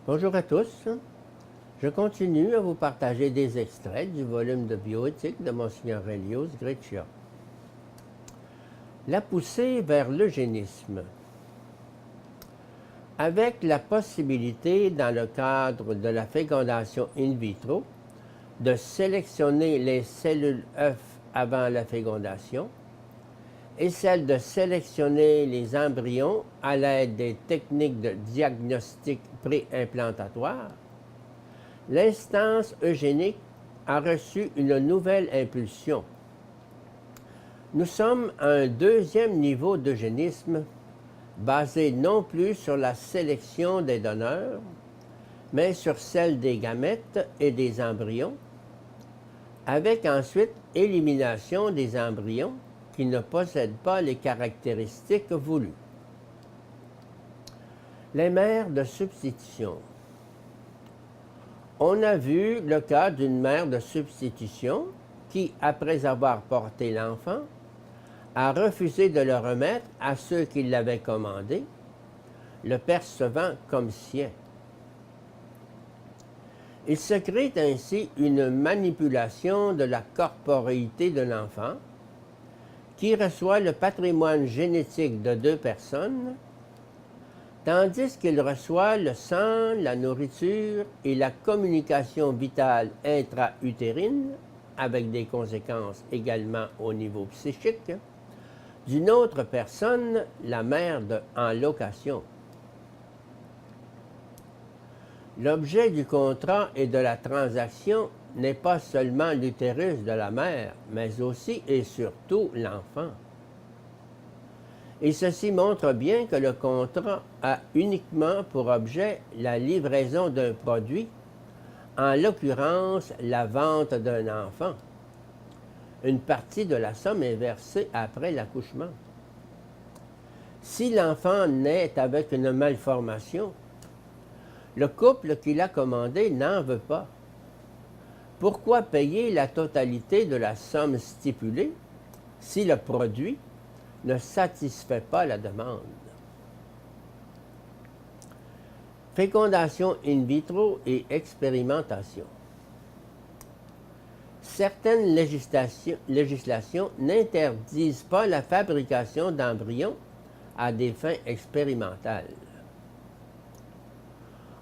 Bonjour à tous. Je continue à vous partager des extraits du volume de bioéthique de Mgr Elios Greccia. La poussée vers l'eugénisme. Avec la possibilité, dans le cadre de la fécondation in vitro, de sélectionner les cellules œufs avant la fécondation et celle de sélectionner les embryons à l'aide des techniques de diagnostic préimplantatoire, l'instance eugénique a reçu une nouvelle impulsion. Nous sommes à un deuxième niveau d'eugénisme basé non plus sur la sélection des donneurs, mais sur celle des gamètes et des embryons, avec ensuite élimination des embryons qui ne possèdent pas les caractéristiques voulues. Les mères de substitution. On a vu le cas d'une mère de substitution qui, après avoir porté l'enfant, a refusé de le remettre à ceux qui l'avaient commandé, le percevant comme sien. Il se crée ainsi une manipulation de la corporéité de l'enfant qui reçoit le patrimoine génétique de deux personnes, tandis qu'il reçoit le sang, la nourriture et la communication vitale intra-utérine, avec des conséquences également au niveau psychique, d'une autre personne, la mère en location. L'objet du contrat et de la transaction n'est pas seulement l'utérus de la mère, mais aussi et surtout l'enfant. Et ceci montre bien que le contrat a uniquement pour objet la livraison d'un produit, en l'occurrence la vente d'un enfant. Une partie de la somme est versée après l'accouchement. Si l'enfant naît avec une malformation, le couple qui l'a commandé n'en veut pas. Pourquoi payer la totalité de la somme stipulée si le produit ne satisfait pas la demande? Fécondation in vitro et expérimentation. Certaines législations n'interdisent pas la fabrication d'embryons à des fins expérimentales.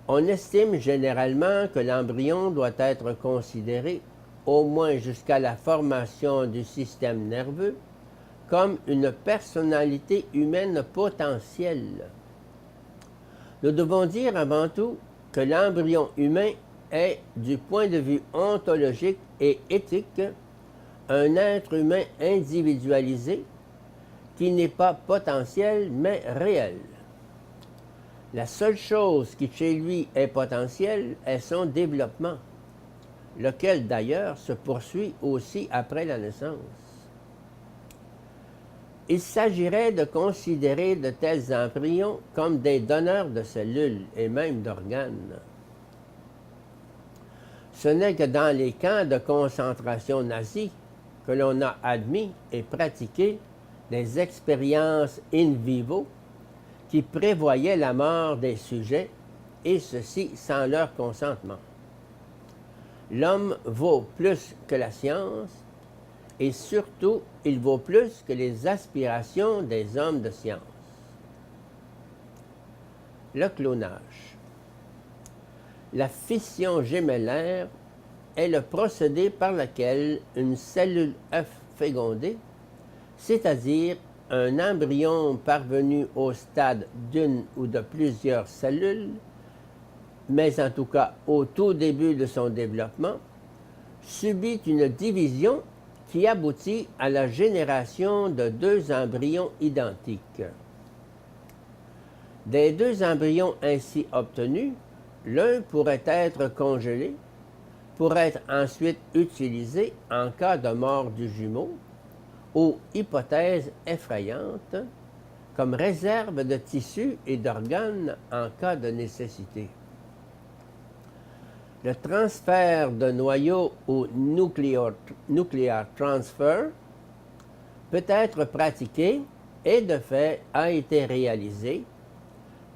On estime généralement que l'embryon doit être considéré, au moins jusqu'à la formation du système nerveux, comme une personnalité humaine potentielle. Nous devons dire avant tout que l'embryon humain est, du point de vue ontologique et éthique, un être humain individualisé qui n'est pas potentiel mais réel. La seule chose qui chez lui est potentielle est son développement, lequel d'ailleurs se poursuit aussi après la naissance. Il s'agirait de considérer de tels embryons comme des donneurs de cellules et même d'organes. Ce n'est que dans les camps de concentration nazis que l'on a admis et pratiqué des expériences in vivo qui prévoyaient la mort des sujets, et ceci sans leur consentement. L'homme vaut plus que la science, et surtout, il vaut plus que les aspirations des hommes de science. Le clonage. La fission gémellaire est le procédé par lequel une cellule œuf fécondée, c'est-à-dire un embryon parvenu au stade d'une ou de plusieurs cellules, mais en tout cas au tout début de son développement, subit une division qui aboutit à la génération de deux embryons identiques. Des deux embryons ainsi obtenus, l'un pourrait être congelé, pour être ensuite utilisé en cas de mort du jumeau, ou hypothèse effrayante, comme réserve de tissus et d'organes en cas de nécessité. Le transfert de noyau ou nuclear transfer peut être pratiqué et de fait a été réalisé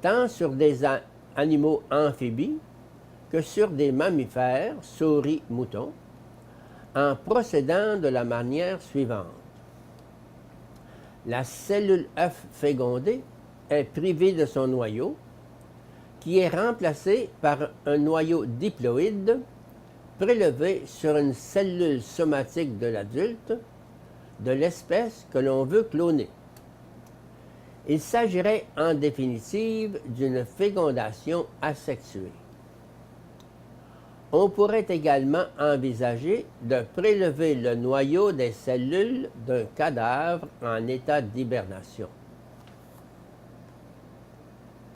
tant sur des animaux amphibies que sur des mammifères, souris, moutons, en procédant de la manière suivante. La cellule œuf fécondée est privée de son noyau, qui est remplacé par un noyau diploïde prélevé sur une cellule somatique de l'adulte de l'espèce que l'on veut cloner. Il s'agirait en définitive d'une fécondation asexuée. On pourrait également envisager de prélever le noyau des cellules d'un cadavre en état d'hibernation.